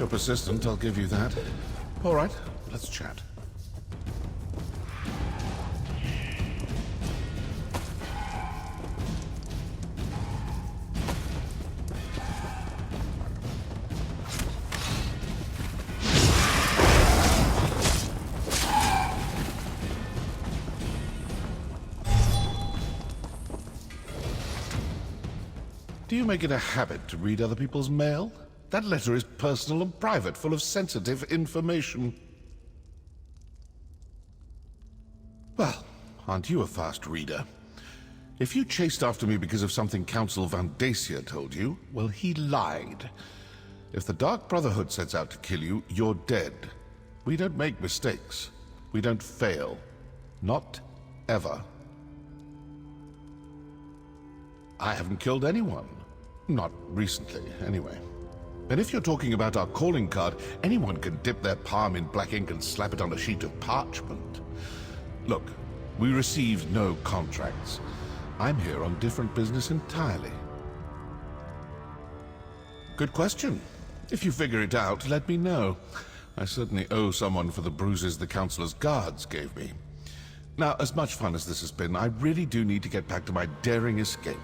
You're persistent, I'll give you that. All right, let's chat. Do you make it a habit to read other people's mail? That letter is personal and private, full of sensitive information. Well, aren't you a fast reader? If you chased after me because of something Council Van Dacia told you, well, he lied. If the Dark Brotherhood sets out to kill you, you're dead. We don't make mistakes. We don't fail. Not ever. I haven't killed anyone. Not recently, anyway. And if you're talking about our calling card, anyone can dip their palm in black ink and slap it on a sheet of parchment. Look, we received no contracts. I'm here on different business entirely. Good question. If you figure it out, let me know. I certainly owe someone for the bruises the Councilor's guards gave me. Now, as much fun as this has been, I really do need to get back to my daring escape.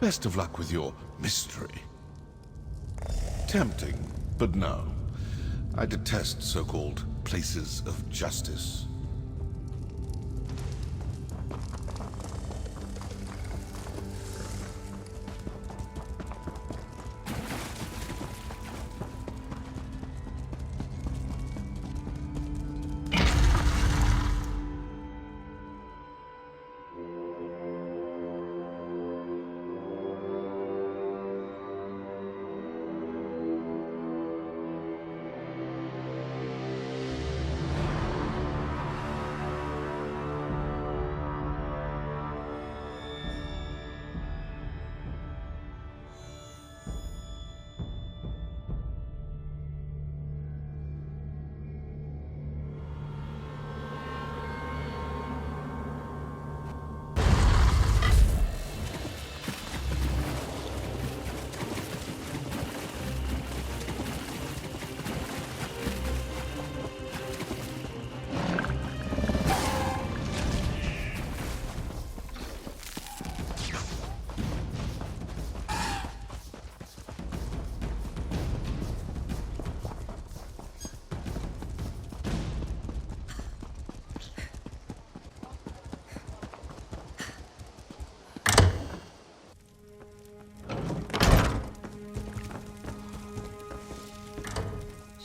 Best of luck with your mystery. Tempting, but no. I detest so-called places of justice.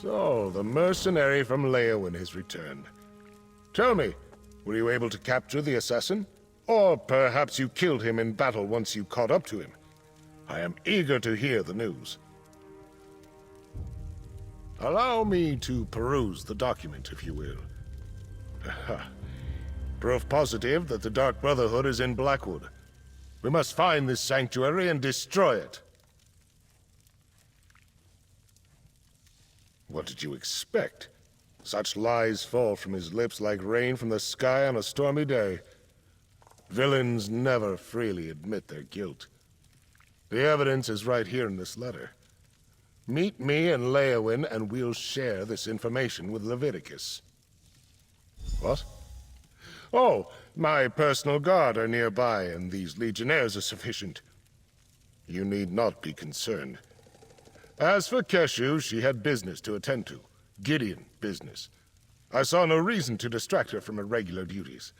So, the mercenary from Leowin has returned. Tell me, were you able to capture the assassin? Or perhaps you killed him in battle once you caught up to him? I am eager to hear the news. Allow me to peruse the document, if you will. Proof positive that the Dark Brotherhood is in Blackwood. We must find this sanctuary and destroy it. What did you expect? Such lies fall from his lips like rain from the sky on a stormy day. Villains never freely admit their guilt. The evidence is right here in this letter. Meet me in Leowin and we'll share this information with Leviticus. What? Oh, my personal guard are nearby and these legionnaires are sufficient. You need not be concerned. As for Keshu, she had business to attend to. Gideon business. I saw no reason to distract her from her regular duties.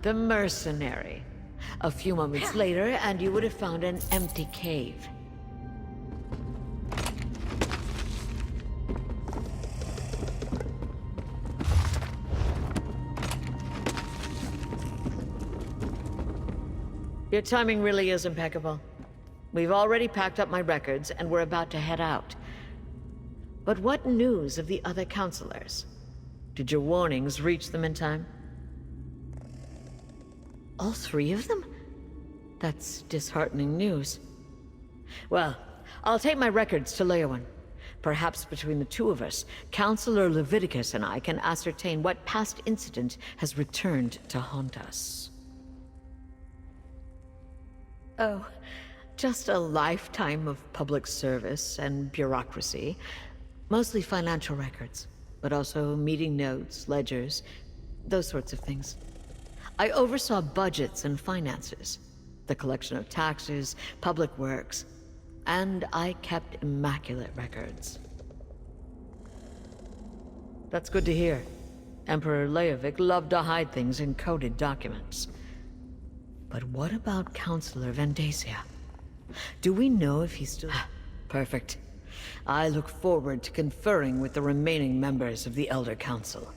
The mercenary. A few moments later, and you would have found an empty cave. Your timing really is impeccable. We've already packed up my records, and we're about to head out. But what news of the other counselors? Did your warnings reach them in time? All three of them? That's disheartening news. Well, I'll take my records to Leowen. Perhaps between the two of us, Counselor Leviticus and I can ascertain what past incident has returned to haunt us. Oh, just a lifetime of public service and bureaucracy. Mostly financial records, but also meeting notes, ledgers, those sorts of things. I oversaw budgets and finances, the collection of taxes, public works, and I kept immaculate records. That's good to hear. Emperor Leovic loved to hide things in coded documents. But what about Counselor Vandacia? Do we know if he's still... Perfect. I look forward to conferring with the remaining members of the Elder Council.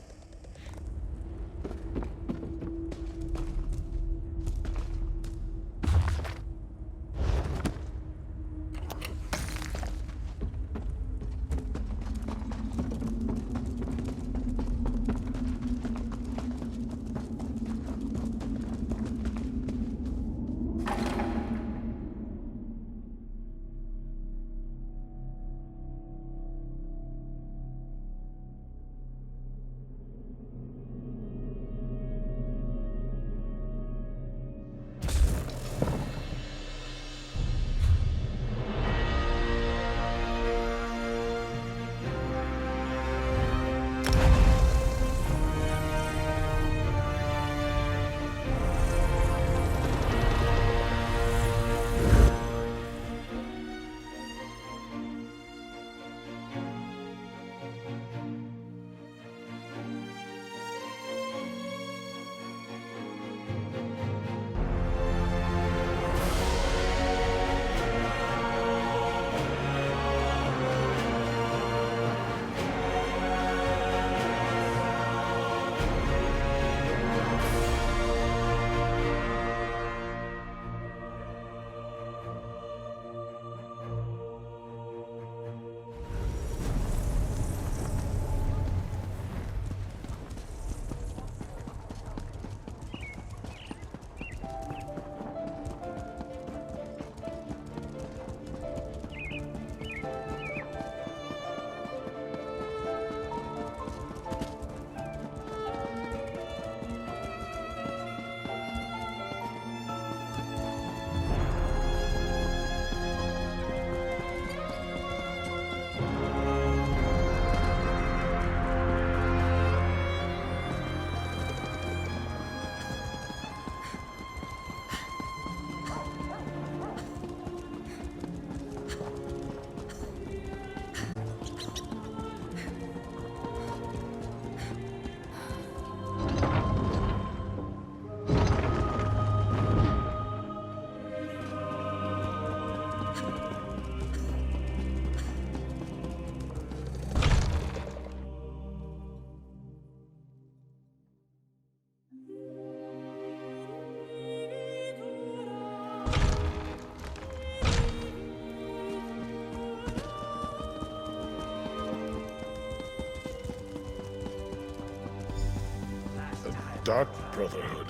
Dark Brotherhood.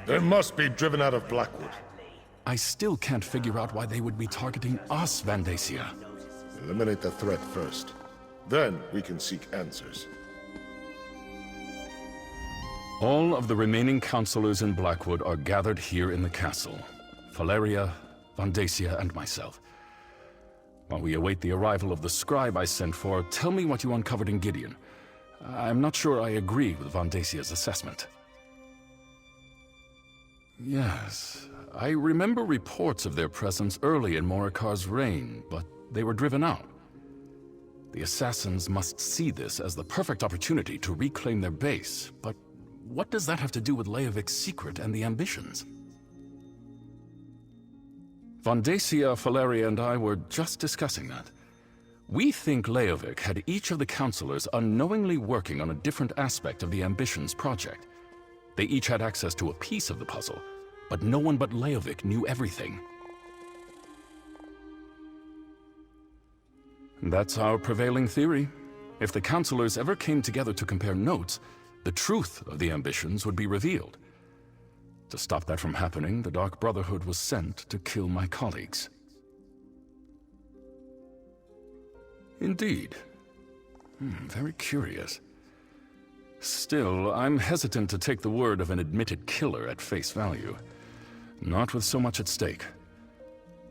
They must be driven out of Blackwood. I still can't figure out why they would be targeting us, Vandacia. Eliminate the threat first. Then we can seek answers. All of the remaining counselors in Blackwood are gathered here in the castle. Valeria, Vandacia, and myself. While we await the arrival of the scribe I sent for, tell me what you uncovered in Gideon. I'm not sure I agree with Vandacia's assessment. Yes, I remember reports of their presence early in Morikar's reign, but they were driven out. The assassins must see this as the perfect opportunity to reclaim their base, but what does that have to do with Leovic's secret and the ambitions? Vandacia, Valeria, and I were just discussing that. We think Leovic had each of the counselors unknowingly working on a different aspect of the Ambitions project. They each had access to a piece of the puzzle, but no one but Leovic knew everything. That's our prevailing theory. If the counselors ever came together to compare notes, the truth of the Ambitions would be revealed. To stop that from happening, the Dark Brotherhood was sent to kill my colleagues. Indeed. Very curious. Still, I'm hesitant to take the word of an admitted killer at face value. Not with so much at stake.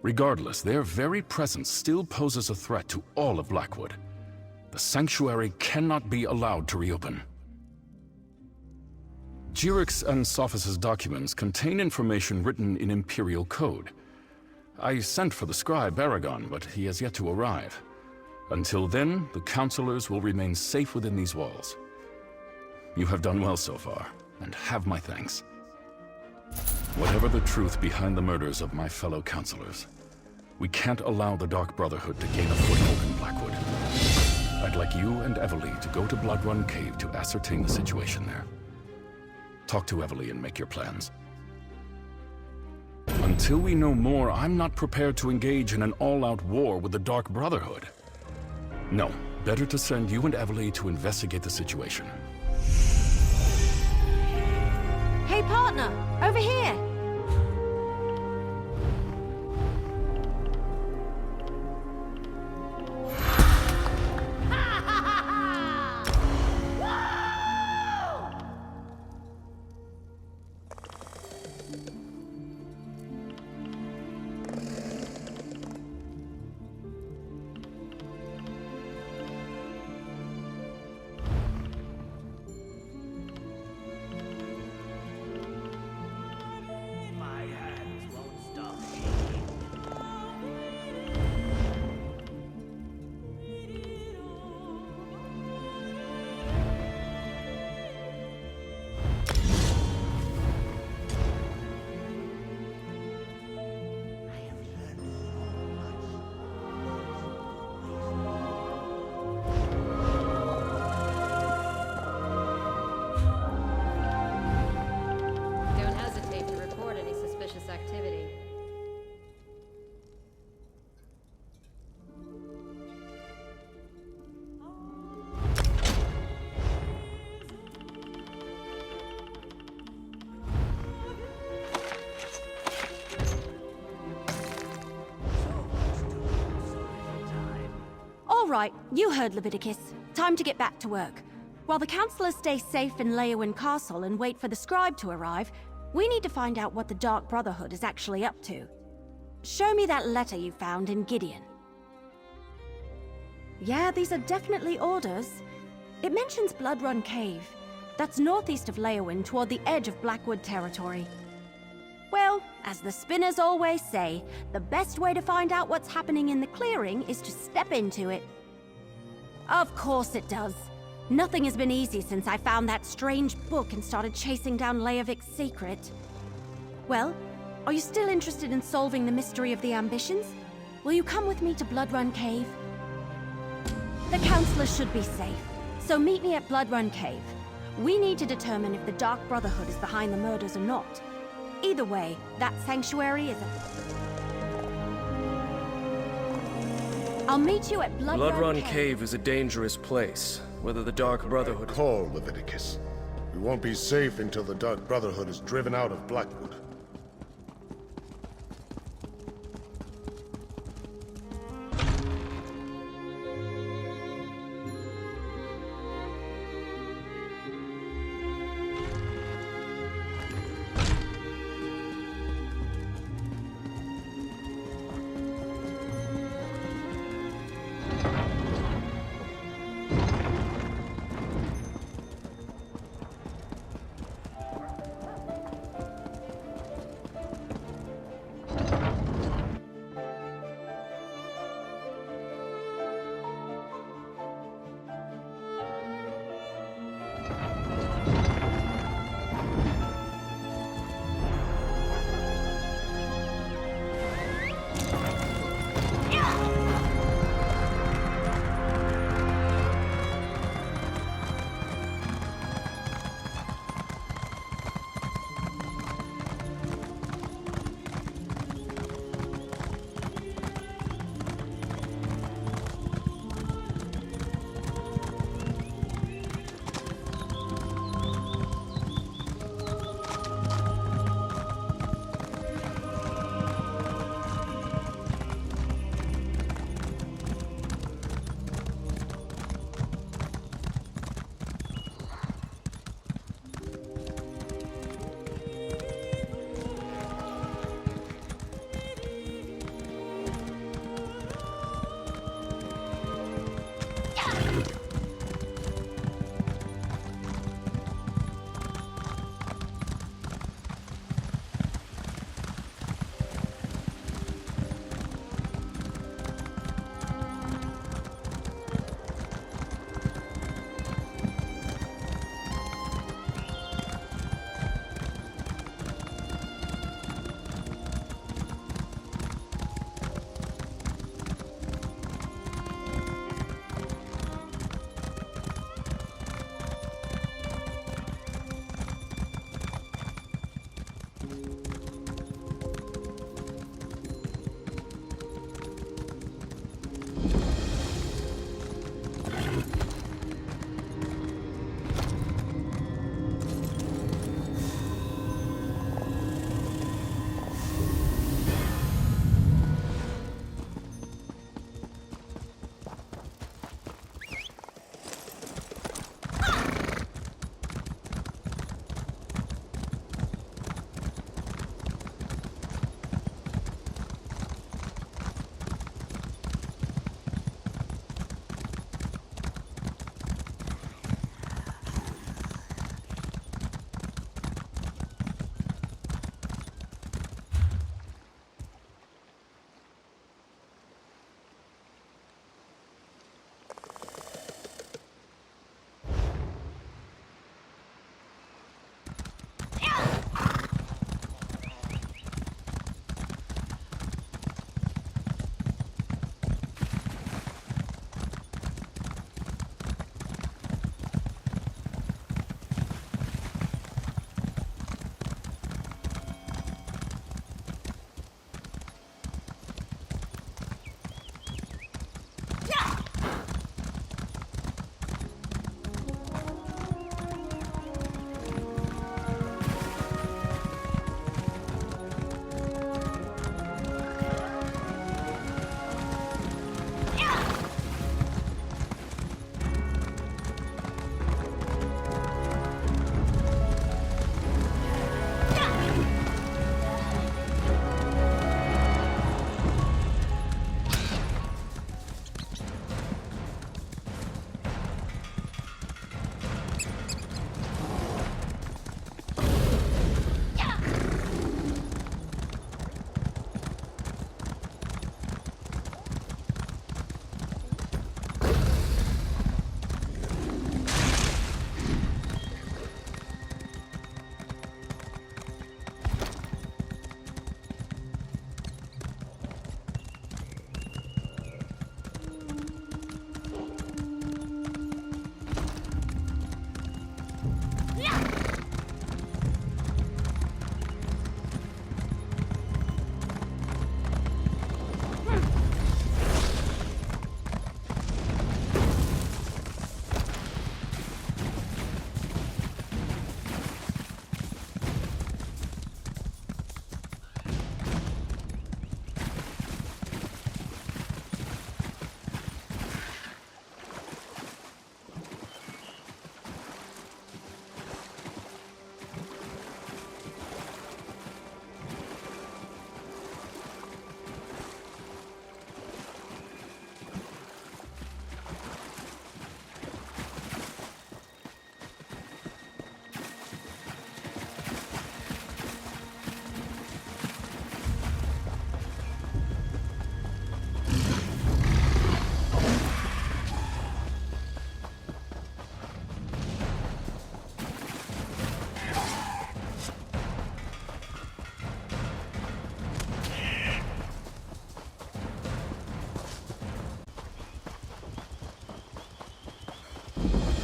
Regardless, their very presence still poses a threat to all of Blackwood. The Sanctuary cannot be allowed to reopen. Jyric's and Sophis' documents contain information written in Imperial code. I sent for the scribe Aragon, but he has yet to arrive. Until then, the counselors will remain safe within these walls. You have done well so far, and have my thanks. Whatever the truth behind the murders of my fellow counselors, we can't allow the Dark Brotherhood to gain a foothold in Blackwood. I'd like you and Evely to go to Bloodrun Cave to ascertain the situation there. Talk to Evely and make your plans. Until we know more, I'm not prepared to engage in an all-out war with the Dark Brotherhood. No, better to send you and Evely to investigate the situation. Hey partner, over here! Right, you heard Leviticus. Time to get back to work. While the counselors stay safe in Leowen Castle and wait for the scribe to arrive, we need to find out what the Dark Brotherhood is actually up to. Show me that letter you found in Gideon. Yeah, these are definitely orders. It mentions Bloodrun Cave. That's northeast of Leowen toward the edge of Blackwood territory. Well, as the spinners always say, the best way to find out what's happening in the clearing is to step into it. Of course it does. Nothing has been easy since I found that strange book and started chasing down Leovic's secret. Well, are you still interested in solving the mystery of the Ambitions? Will you come with me to Bloodrun Cave? The counselors should be safe, so meet me at Bloodrun Cave. We need to determine if the Dark Brotherhood is behind the murders or not. Either way, that sanctuary is I'll meet you at Bloodrun Cave is a dangerous place. Whether the Dark Brotherhood... Call, Leviticus. We won't be safe until the Dark Brotherhood is driven out of Blackwood.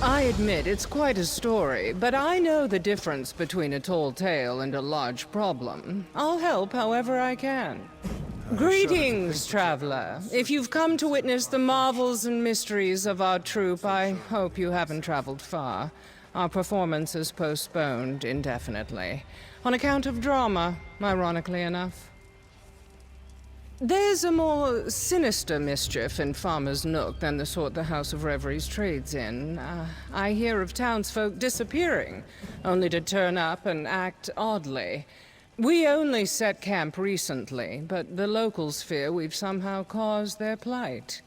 I admit it's quite a story, but I know the difference between a tall tale and a large problem. I'll help however I can. Greetings, traveler. If you've come to witness the marvels and mysteries of our troupe, I hope you haven't traveled far. Our performance is postponed indefinitely, on account of drama, ironically enough. There's a more sinister mischief in Farmer's Nook than the sort the House of Reveries trades in. I hear of townsfolk disappearing, only to turn up and act oddly. We only set camp recently, but the locals fear we've somehow caused their plight.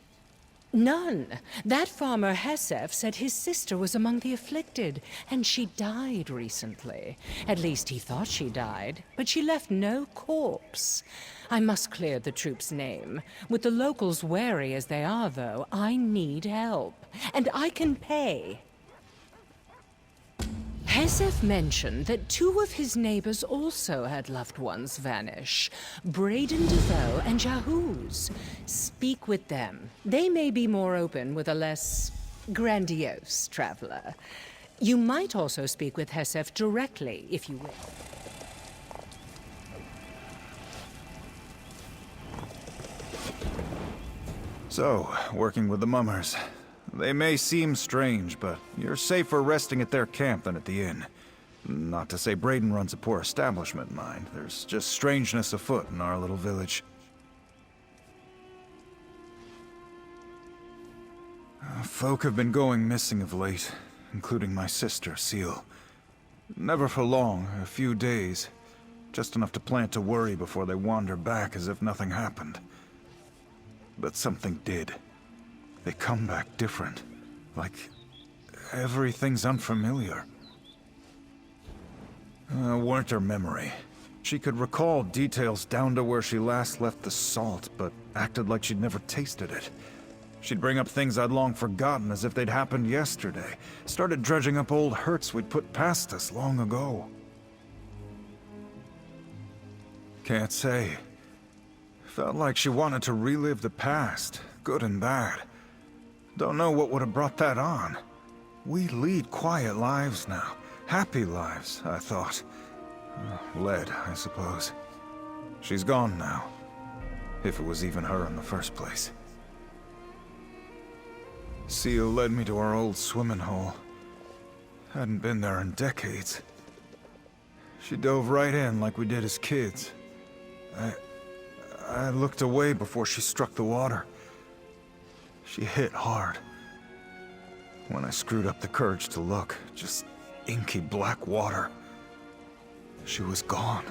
None. That farmer Hesef said his sister was among the afflicted, and she died recently. At least he thought she died, but she left no corpse. I must clear the troop's name. With the locals wary as they are, though, I need help, and I can pay. Hesef mentioned that 2 of his neighbors also had loved ones vanish. Braden DeVoe and Jahuz. Speak with them. They may be more open with a less grandiose traveler. You might also speak with Hesef directly, if you wish. So, working with the mummers. They may seem strange, but you're safer resting at their camp than at the inn. Not to say Braden runs a poor establishment, mind. There's just strangeness afoot in our little village. Folk have been going missing of late, including my sister, Seal. Never for long, a few days. Just enough to plant a worry before they wander back as if nothing happened. But something did. They come back different. Like everything's unfamiliar. Weren't her memory. She could recall details down to where she last left the salt, but acted like she'd never tasted it. She'd bring up things I'd long forgotten as if they'd happened yesterday. Started dredging up old hurts we'd put past us long ago. Can't say. Felt like she wanted to relive the past, good and bad. Don't know what would have brought that on. We lead quiet lives now. Happy lives, I thought. Led, I suppose. She's gone now. If it was even her in the first place. Seal led me to our old swimming hole. Hadn't been there in decades. She dove right in like we did as kids. I looked away before she struck the water. She hit hard. When I screwed up the courage to look, just inky black water. She was gone.